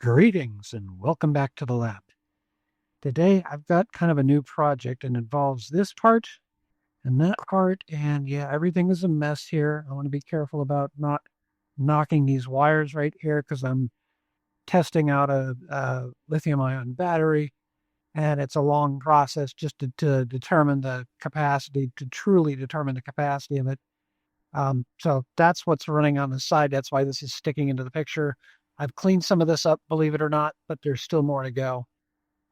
Greetings and welcome back to the lab. Today I've got kind of a new project and involves this part and that part, and yeah, everything is a mess here. I want to be careful about not knocking these wires right here because I'm testing out a lithium-ion battery, and it's a long process just to determine the capacity, to truly determine the capacity of it. So that's what's running on the side. That's why this is sticking into the picture. I've cleaned some of this up, believe it or not, but there's still more to go.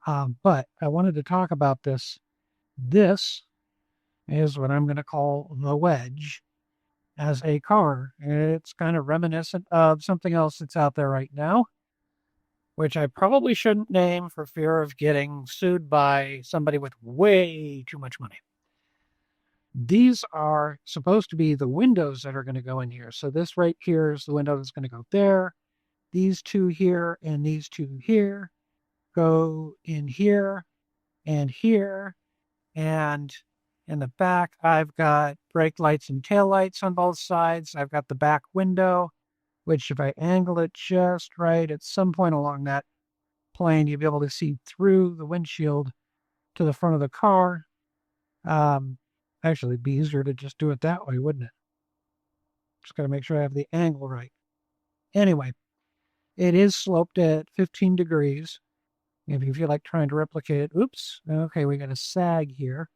But I wanted to talk about this. This is what I'm going to call the Wedge as a car. It's kind of reminiscent of something else that's out there right now, which I probably shouldn't name for fear of getting sued by somebody with way too much money. These are supposed to be the windows that are going to go in here. So this right here is the window that's going to go there. These two here and these two here go in here and here. And in the back, I've got brake lights and tail lights on both sides. I've got the back window, which if I angle it just right at some point along that plane, you'll be able to see through the windshield to the front of the car. Actually, it'd be easier to just do it that way, wouldn't it? Just got to make sure I have the angle right. Anyway, it is sloped at 15 degrees. If you feel like trying to replicate it, oops, okay, we got a sag here.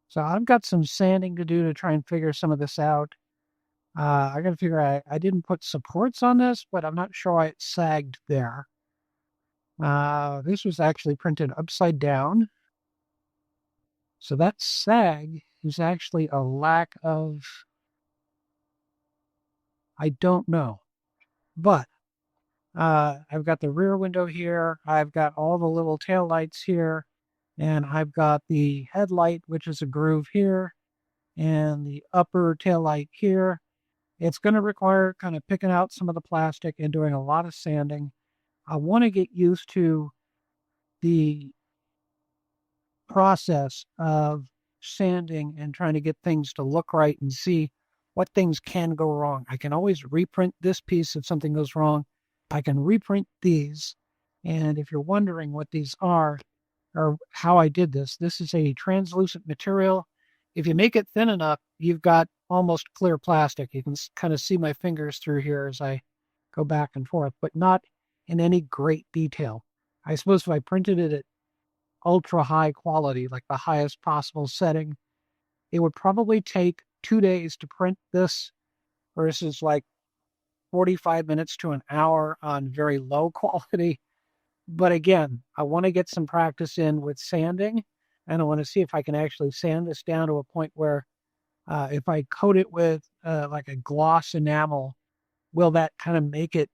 So I've got some sanding to do to try and figure some of this out. I got to figure I didn't put supports on this, but I'm not sure why it sagged there. This was actually printed upside down. So that sag is actually a lack of, I don't know. But I've got the rear window here. I've got all the little tail lights here. And I've got the headlight, which is a groove here. And the upper tail light here. It's going to require kind of picking out some of the plastic and doing a lot of sanding. I want to get used to the process of sanding and trying to get things to look right and see what things can go wrong. I can always reprint this piece if something goes wrong. I can reprint these. And if you're wondering what these are or how I did this, this is a translucent material. If you make it thin enough, you've got almost clear plastic. You can kind of see my fingers through here as I go back and forth, but not in any great detail. I suppose if I printed it at ultra high quality, like the highest possible setting, it would probably take 2 days to print this versus like 45 minutes to an hour on very low quality. But again, I want to get some practice in with sanding, and I want to see if I can actually sand this down to a point where if I coat it with like a gloss enamel, will that kind of make it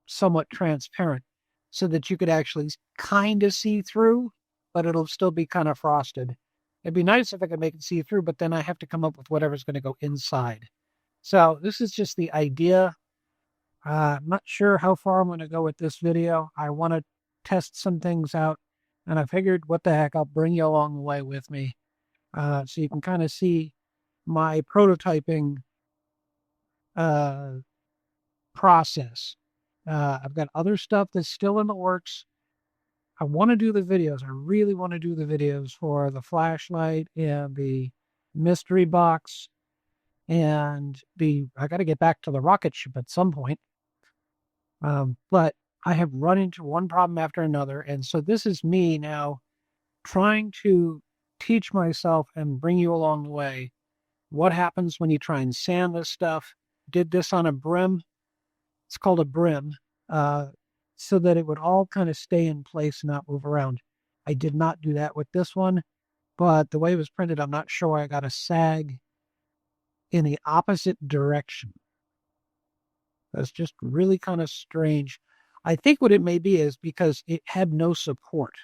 somewhat transparent so that you could actually kind of see through, but it'll still be kind of frosted. It'd be nice if I could make it see through, but then I have to come up with whatever's going to go inside. So this is just the idea. I'm not sure how far I'm going to go with this video. I want to test some things out, and I figured, what the heck, I'll bring you along the way with me so you can kind of see my prototyping process. I've got other stuff that's still in the works. I want to do the videos. I really want to do the videos for the flashlight and the mystery box. And I got to get back to the rocket ship at some point. But I have run into one problem after another. And so this is me now trying to teach myself and bring you along the way. What happens when you try and sand this stuff? Did this on a brim. It's called a brim. So that it would all kind of stay in place and not move around. I did not do that with this one, but the way it was printed, I'm not sure I got a sag in the opposite direction. That's just really kind of strange. I think what it may be is because it had no support.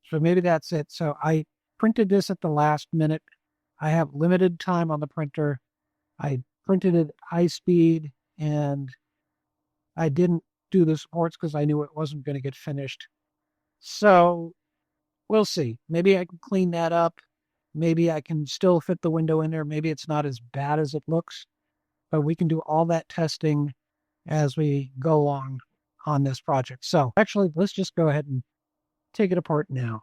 So maybe that's it. So I printed this at the last minute. I have limited time on the printer. I printed it high speed, and I didn't do the supports because I knew it wasn't going to get finished. So we'll see. Maybe I can clean that up. Maybe I can still fit the window in there. Maybe it's not as bad as it looks, but we can do all that testing as we go along. on this project. So actually, let's just go ahead and take it apart now.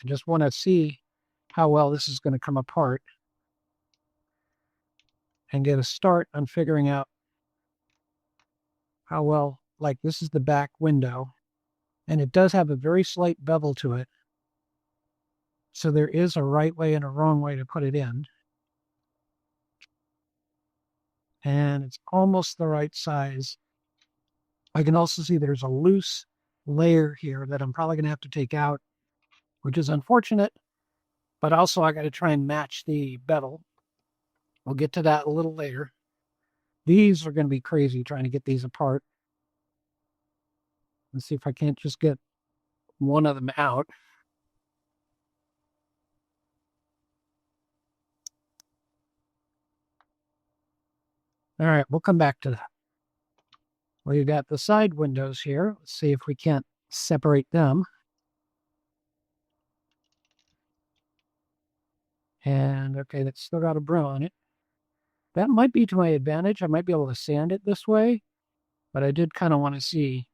I just want to see how well this is going to come apart and get a start on figuring out how well, like this is the back window, and it does have a very slight bevel to it. So there is a right way and a wrong way to put it in. And it's almost the right size. I can also see there's a loose layer here that I'm probably going to have to take out, which is unfortunate, but also I got to try and match the bevel. We'll get to that a little later. These are going to be crazy trying to get these apart. Let's see if I can't just get one of them out. All right, we'll come back to that. Well, you got the side windows here. Let's see if we can't separate them. And okay, that's still got a brim on it. That might be to my advantage. I might be able to sand it this way, but I did kind of want to see,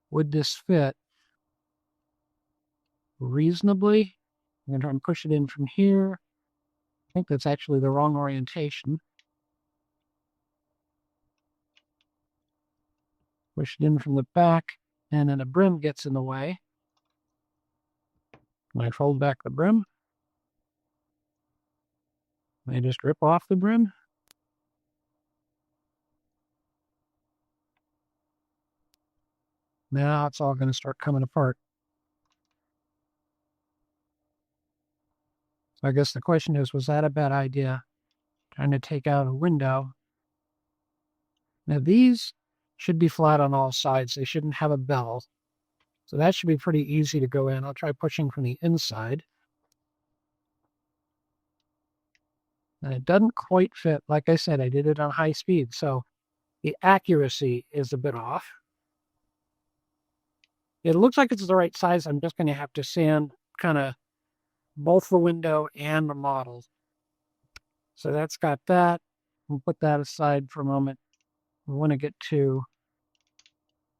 would this fit reasonably? I'm going to try and push it in from here. I think that's actually the wrong orientation. Push it in from the back, and then a brim gets in the way. I fold back the brim. I just rip off the brim. Now it's all going to start coming apart. So I guess the question is, was that a bad idea? Trying to take out a window. Now these should be flat on all sides. They shouldn't have a bevel. So that should be pretty easy to go in. I'll try pushing from the inside. And it doesn't quite fit. Like I said, I did it on high speed, so the accuracy is a bit off. It looks like it's the right size. I'm just going to have to sand kind of both the window and the model. So that's got that. We'll put that aside for a moment. We want to get to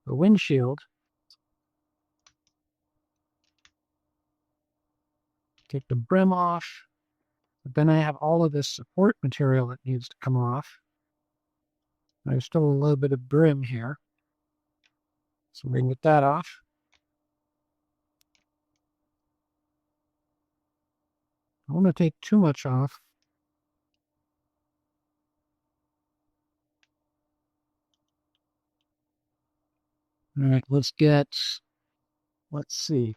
the windshield. Take the brim off. But then I have all of this support material that needs to come off. There's still a little bit of brim here. So we can get that off. I don't want to take too much off. All right, let's see.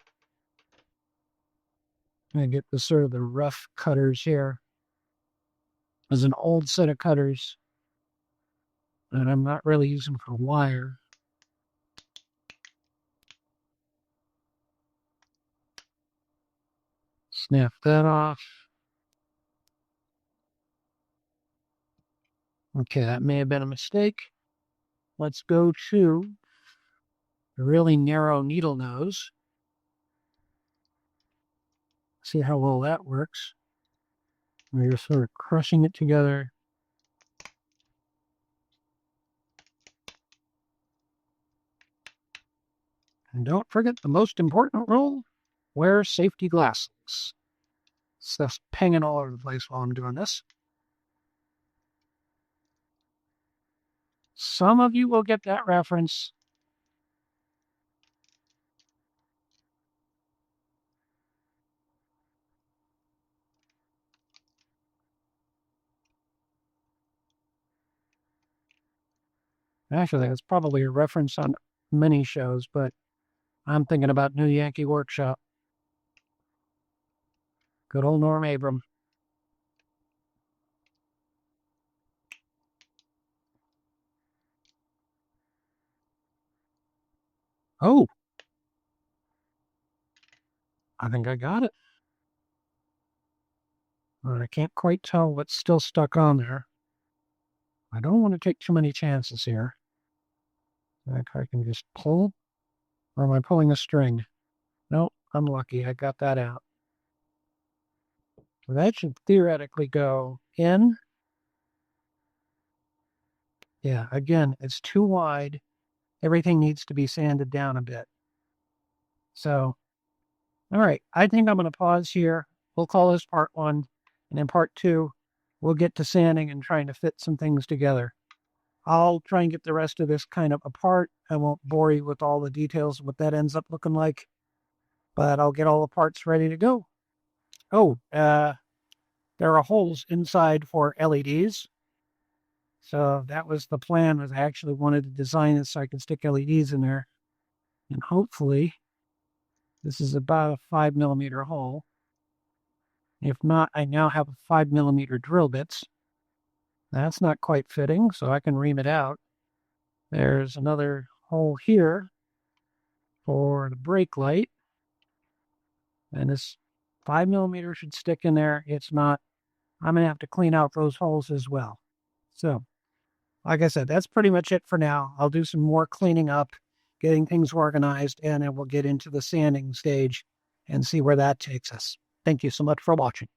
I'm going to get the sort of the rough cutters here. There's an old set of cutters that I'm not really using for wire. Snap that off. Okay, that may have been a mistake. Let's go to a really narrow needle nose. See how well that works. We're just sort of crushing it together. And don't forget the most important rule, wear safety glasses. Stuff's pinging all over the place while I'm doing this. Some of you will get that reference. Actually, it's probably a reference on many shows, but I'm thinking about New Yankee Workshop. Good old Norm Abram. Oh, I think I got it. I can't quite tell what's still stuck on there. I don't want to take too many chances here. I can just pull, or am I pulling a string? Nope, I'm lucky. I got that out. That should theoretically go in. Yeah, again, it's too wide. Everything needs to be sanded down a bit. So, all right, I think I'm going to pause here. We'll call this part one. And in part two, we'll get to sanding and trying to fit some things together. I'll try and get the rest of this kind of apart. I won't bore you with all the details of what that ends up looking like, but I'll get all the parts ready to go. Oh, there are holes inside for LEDs. So that was the plan, was I actually wanted to design it so I could stick LEDs in there. And hopefully this is about a 5mm hole. If not, I now have a 5mm drill bits. That's not quite fitting, so I can ream it out. There's another hole here for the brake light. And this 5mm should stick in there. It's not. I'm going to have to clean out those holes as well. So, like I said, that's pretty much it for now. I'll do some more cleaning up, getting things organized, and then we'll get into the sanding stage and see where that takes us. Thank you so much for watching.